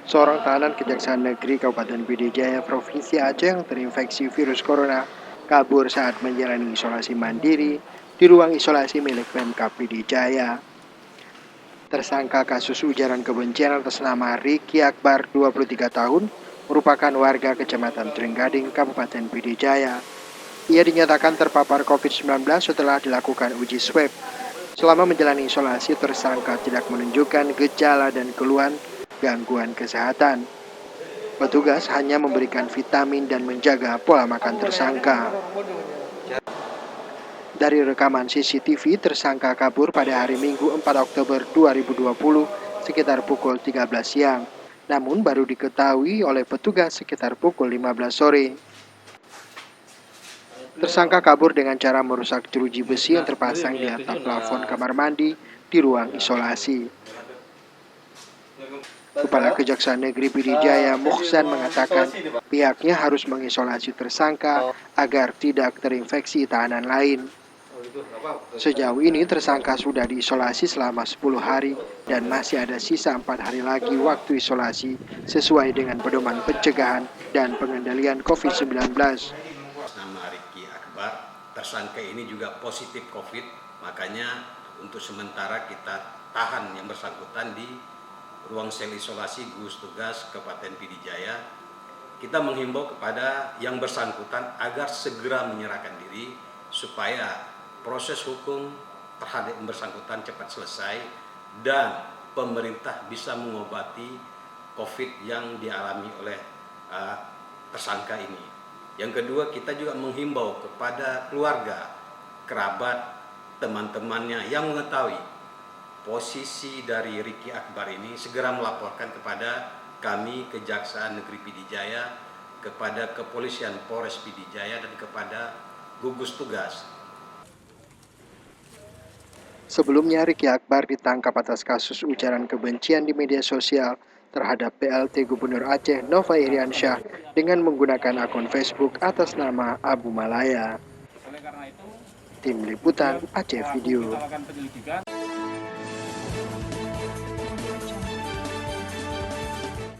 Seorang tahanan Kejaksaan Negeri Kabupaten Pidijaya, Provinsi Aceh yang terinfeksi virus corona kabur saat menjalani isolasi mandiri di ruang isolasi milik Pemkab Pidijaya. Tersangka kasus ujaran kebencian atas nama Riki Akbar, 23 tahun, merupakan warga Kecamatan Trenggading, Kabupaten Pidijaya. Ia dinyatakan terpapar COVID-19 setelah dilakukan uji swab. Selama menjalani isolasi, tersangka tidak menunjukkan gejala dan keluhan gangguan kesehatan. Petugas hanya memberikan vitamin dan menjaga pola makan tersangka. Dari rekaman CCTV, tersangka kabur pada hari Minggu 4 Oktober 2020 sekitar pukul 13 siang. Namun baru diketahui oleh petugas sekitar pukul 15 sore. Tersangka kabur dengan cara merusak jeruji besi yang terpasang di atap plafon kamar mandi di ruang isolasi. Kepala Kejaksaan Negeri Pidijaya, Muhsan, mengatakan pihaknya harus mengisolasi tersangka agar tidak terinfeksi tahanan lain. Sejauh ini tersangka sudah diisolasi selama 10 hari dan masih ada sisa 4 hari lagi waktu isolasi sesuai dengan pedoman pencegahan dan pengendalian COVID-19. Nama Riki Akbar, tersangka ini juga positif COVID, makanya untuk sementara kita tahan yang bersangkutan di ruang sel isolasi gugus tugas Kabupaten Pidijaya. Kita menghimbau kepada yang bersangkutan agar segera menyerahkan diri supaya proses hukum terhadap yang bersangkutan cepat selesai dan pemerintah bisa mengobati COVID yang dialami oleh tersangka ini. Yang kedua, kita juga menghimbau kepada keluarga, kerabat, teman-temannya yang mengetahui posisi dari Riki Akbar ini segera melaporkan kepada kami Kejaksaan Negeri Pidijaya, kepada Kepolisian Polres Pidijaya dan kepada gugus tugas. Sebelumnya Riki Akbar ditangkap atas kasus ujaran kebencian di media sosial terhadap PLT Gubernur Aceh Nova Iriansyah dengan menggunakan akun Facebook atas nama Abu Malaya. Tim Liputan Aceh Video.